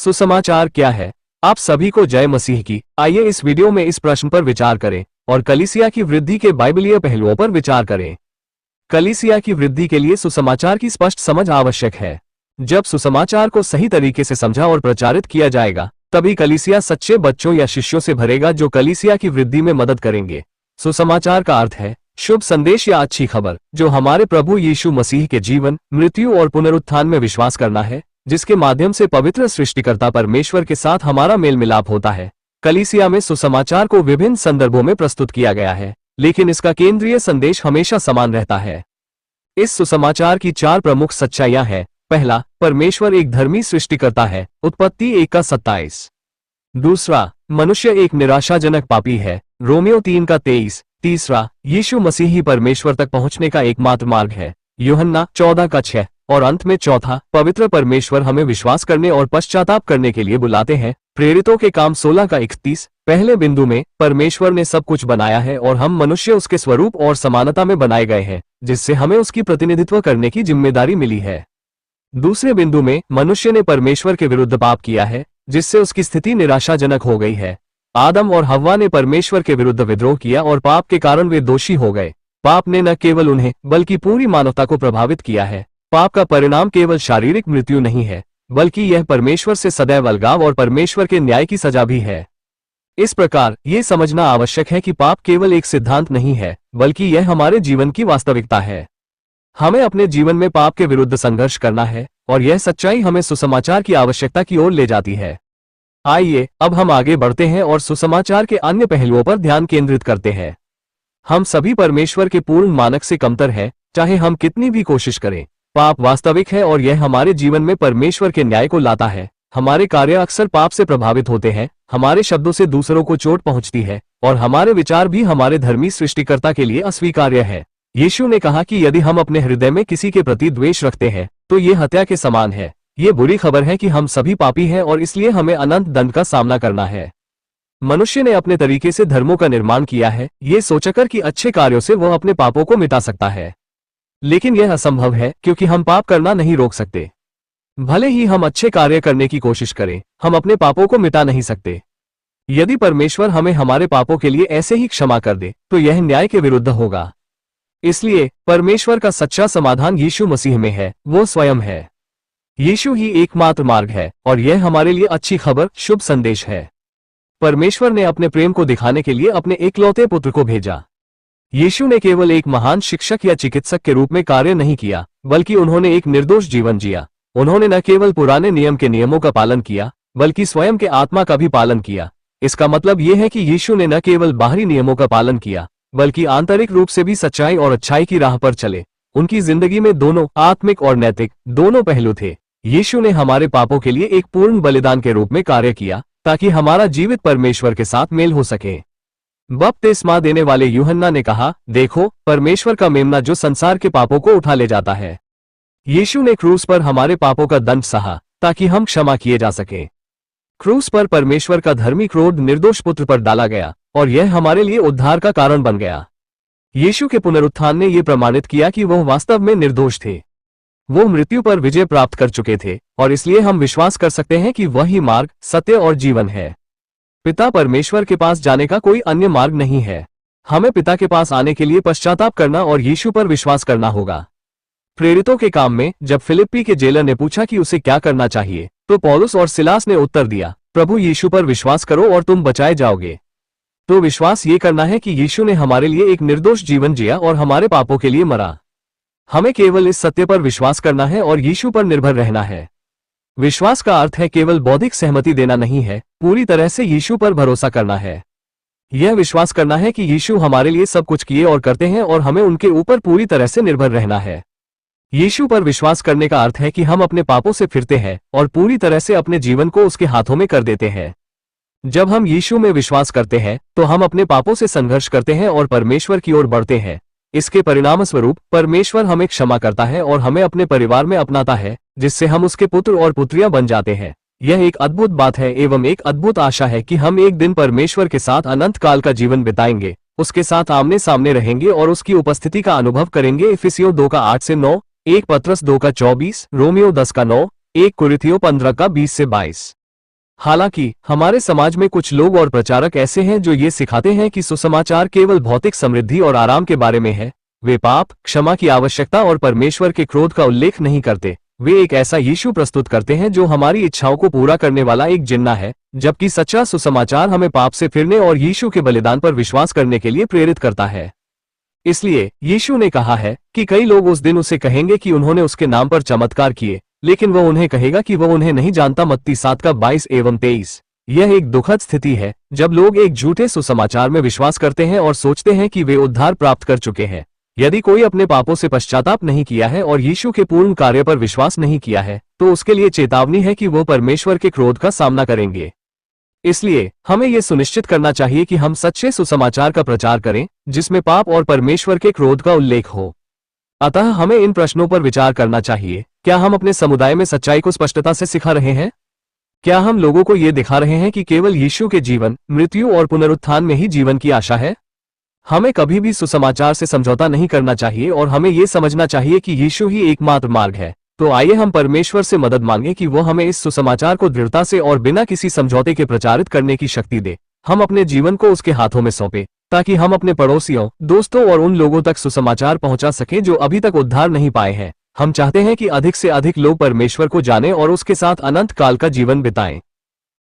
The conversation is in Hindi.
सुसमाचार क्या है? आप सभी को जय मसीह की। आइए इस वीडियो में इस प्रश्न पर विचार करें और कलीसिया की वृद्धि के बाइबलीय पहलुओं पर विचार करें। कलीसिया की वृद्धि के लिए सुसमाचार की स्पष्ट समझ आवश्यक है। जब सुसमाचार को सही तरीके से समझा और प्रचारित किया जाएगा, तभी कलीसिया सच्चे बच्चों या शिष्यों से भरेगा जो कलीसिया की वृद्धि में मदद करेंगे। सुसमाचार का अर्थ है शुभ संदेश या अच्छी खबर, जो हमारे प्रभु यीशु मसीह के जीवन, मृत्यु और पुनरुत्थान में विश्वास करना है, जिसके माध्यम से पवित्र सृष्टिकर्ता परमेश्वर के साथ हमारा मेल मिलाप होता है। कलीसिया में सुसमाचार को विभिन्न संदर्भों में प्रस्तुत किया गया है, लेकिन इसका केंद्रीय संदेश हमेशा समान रहता है। इस सुसमाचार की 4 प्रमुख सच्चाइयां हैं। पहला, परमेश्वर एक धर्मी सृष्टिकर्ता है, उत्पत्ति 1:27। दूसरा, मनुष्य एक निराशाजनक पापी है, रोमियो 3:23। तीसरा, यीशु मसीह ही परमेश्वर तक पहुंचने का एकमात्र मार्ग है, यूहन्ना 14:6। और अंत में चौथा, पवित्र परमेश्वर हमें विश्वास करने और पश्चाताप करने के लिए बुलाते हैं, प्रेरितों के काम 16:31। पहले बिंदु में परमेश्वर ने सब कुछ बनाया है और हम मनुष्य उसके स्वरूप और समानता में बनाए गए हैं, जिससे हमें उसकी प्रतिनिधित्व करने की जिम्मेदारी मिली है। दूसरे बिंदु में मनुष्य ने परमेश्वर के विरुद्ध पाप किया है, जिससे उसकी स्थिति निराशाजनक हो गई है। आदम और हव्वा ने परमेश्वर के विरुद्ध विद्रोह किया और पाप के कारण वे दोषी हो गए। पाप ने न केवल उन्हें बल्कि पूरी मानवता को प्रभावित किया है। पाप का परिणाम केवल शारीरिक मृत्यु नहीं है, बल्कि यह परमेश्वर से सदैव अलगाव और परमेश्वर के न्याय की सजा भी है। इस प्रकार ये समझना आवश्यक है कि पाप केवल एक सिद्धांत नहीं है, बल्कि यह हमारे जीवन की वास्तविकता है। हमें अपने जीवन में पाप के विरुद्ध संघर्ष करना है, और यह सच्चाई हमें सुसमाचार की आवश्यकता की ओर ले जाती है। आइए अब हम आगे बढ़ते हैं और सुसमाचार के अन्य पहलुओं पर ध्यान केंद्रित करते हैं। हम सभी परमेश्वर के पूर्ण मानक से कमतर हैं, चाहे हम कितनी भी कोशिश करें। पाप वास्तविक है और यह हमारे जीवन में परमेश्वर के न्याय को लाता है। हमारे कार्य अक्सर पाप से प्रभावित होते हैं, हमारे शब्दों से दूसरों को चोट पहुंचती है, और हमारे विचार भी हमारे धर्मी सृष्टिकर्ता के लिए अस्वीकार्य है। यीशु ने कहा कि यदि हम अपने हृदय में किसी के प्रति द्वेष रखते हैं, तो ये हत्या के समान है। ये बुरी खबर है कि हम सभी पापी हैं और इसलिए हमें अनंत दंड का सामना करना है। मनुष्य ने अपने तरीके से धर्मों का निर्माण किया है, ये सोचकर कि अच्छे कार्यों से वह अपने पापों को मिटा सकता है। लेकिन यह असंभव है, क्योंकि हम पाप करना नहीं रोक सकते। भले ही हम अच्छे कार्य करने की कोशिश करें, हम अपने पापों को मिटा नहीं सकते। यदि परमेश्वर हमें हमारे पापों के लिए ऐसे ही क्षमा कर दे, तो यह न्याय के विरुद्ध होगा। इसलिए परमेश्वर का सच्चा समाधान यीशु मसीह में है, वो स्वयं है। यीशु ही एकमात्र मार्ग है, और यह हमारे लिए अच्छी खबर, शुभ संदेश है। परमेश्वर ने अपने प्रेम को दिखाने के लिए अपने एकलौते पुत्र को भेजा। यीशु ने केवल एक महान शिक्षक या चिकित्सक के रूप में कार्य नहीं किया, बल्कि उन्होंने एक निर्दोष जीवन जिया। उन्होंने न केवल पुराने नियम के नियमों का पालन किया, बल्कि स्वयं के आत्मा का भी पालन किया। इसका मतलब यह है कि यीशु ने न केवल बाहरी नियमों का पालन किया, बल्कि आंतरिक रूप से भी सच्चाई और अच्छाई की राह पर चले। उनकी जिंदगी में दोनों, आत्मिक और नैतिक, दोनों पहलू थे। यीशु ने हमारे पापों के लिए एक पूर्ण बलिदान के रूप में कार्य किया, ताकि हमारा जीवित परमेश्वर के साथ मेल हो सके। बपतिस्मा देने वाले यूहन्ना ने कहा, देखो, परमेश्वर का मेमना जो संसार के पापों को उठा ले जाता है। यीशु ने क्रूस पर हमारे पापों का दंड सहा, ताकि हम क्षमा किए जा सके। क्रूस पर परमेश्वर का धर्मी क्रोध निर्दोष पुत्र पर डाला गया, और यह हमारे लिए उद्धार का कारण बन गया। यीशु के पुनरुत्थान ने यह प्रमाणित किया कि वह वास्तव में निर्दोष थे। वो मृत्यु पर विजय प्राप्त कर चुके थे, और इसलिए हम विश्वास कर सकते हैं कि वही मार्ग, सत्य और जीवन है। पिता परमेश्वर के पास जाने का कोई अन्य मार्ग नहीं है। हमें पिता के पास आने के लिए पश्चाताप करना और यीशु पर विश्वास करना होगा। प्रेरितों के काम में जब फिलिप्पी के जेलर ने पूछा कि उसे क्या करना चाहिए, तो पौलुस और सिलास ने उत्तर दिया, प्रभु यीशु पर विश्वास करो और तुम बचाए जाओगे। तो विश्वास ये करना है कि यीशु ने हमारे लिए एक निर्दोष जीवन जिया और हमारे पापों के लिए मरा। हमें केवल इस सत्य पर विश्वास करना है और यीशु पर निर्भर रहना है। विश्वास का अर्थ है केवल बौद्धिक सहमति देना नहीं है, पूरी तरह से यीशु पर भरोसा करना है। यह विश्वास करना है कि यीशु हमारे लिए सब कुछ किए और करते हैं और हमें उनके ऊपर पूरी तरह से निर्भर रहना है। यीशु पर विश्वास करने का अर्थ है कि हम अपने पापों से फिरते हैं और पूरी तरह से अपने जीवन को उसके हाथों में कर देते हैं। जब हम यीशु में विश्वास करते हैं, तो हम अपने पापों से संघर्ष करते हैं और परमेश्वर की ओर बढ़ते हैं। इसके परिणामस्वरूप परमेश्वर हमें क्षमा करता है और हमें अपने परिवार में अपनाता है, जिससे हम उसके पुत्र और पुत्रियां बन जाते हैं। यह एक अद्भुत बात है एवं एक अद्भुत आशा है कि हम एक दिन परमेश्वर के साथ अनंत काल का जीवन बिताएंगे, उसके साथ आमने सामने रहेंगे और उसकी उपस्थिति का अनुभव करेंगे। इफिसियों 2:8-9, 1 पत्रस 2:24, रोमियो 10:9, 1 कुरिन्थियों 15:20-22। हालांकि हमारे समाज में कुछ लोग और प्रचारक ऐसे हैं जो ये सिखाते हैं कि सुसमाचार केवल भौतिक समृद्धि और आराम के बारे में है। वे पाप, क्षमा की आवश्यकता और परमेश्वर के क्रोध का उल्लेख नहीं करते। वे एक ऐसा यीशु प्रस्तुत करते हैं जो हमारी इच्छाओं को पूरा करने वाला एक जिन्ना है, जबकि सच्चा सुसमाचार हमें पाप से फिरने और यीशु के बलिदान पर विश्वास करने के लिए प्रेरित करता है। इसलिए यीशु ने कहा है कि कई लोग उस दिन उसे कहेंगे कि उन्होंने उसके नाम पर चमत्कार किए, लेकिन वह उन्हें कहेगा कि वह उन्हें नहीं जानता। मत्ती 7:22-23। यह एक दुखद स्थिति है जब लोग एक झूठे सुसमाचार में विश्वास करते हैं और सोचते हैं कि वे उद्धार प्राप्त कर चुके हैं। यदि कोई अपने पापों से पश्चाताप नहीं किया है और यीशु के पूर्ण कार्य पर विश्वास नहीं किया है, तो उसके लिए चेतावनी है कि वो परमेश्वर के क्रोध का सामना करेंगे। इसलिए हमें यह सुनिश्चित करना चाहिए कि हम सच्चे सुसमाचार का प्रचार करें, जिसमें पाप और परमेश्वर के क्रोध का उल्लेख हो। अतः हमें इन प्रश्नों पर विचार करना चाहिए। क्या हम अपने समुदाय में सच्चाई को स्पष्टता से सिखा रहे हैं? क्या हम लोगों को ये दिखा रहे हैं कि केवल यीशु के जीवन, मृत्यु और पुनरुत्थान में ही जीवन की आशा है? हमें कभी भी सुसमाचार से समझौता नहीं करना चाहिए और हमें ये समझना चाहिए कि यीशु ही एकमात्र मार्ग है। तो आइए हम परमेश्वर से मदद मांगें कि वो हमें इस सुसमाचार को दृढ़ता से और बिना किसी समझौते के प्रचारित करने की शक्ति दे। हम अपने जीवन को उसके हाथों में सौंपे, ताकि हम अपने पड़ोसियों, दोस्तों और उन लोगों तक सुसमाचार पहुंचा सकें जो अभी तक उद्धार नहीं पाए हैं। हम चाहते हैं कि अधिक से अधिक लोग परमेश्वर को जानें और उसके साथ अनंत काल का जीवन बिताएं।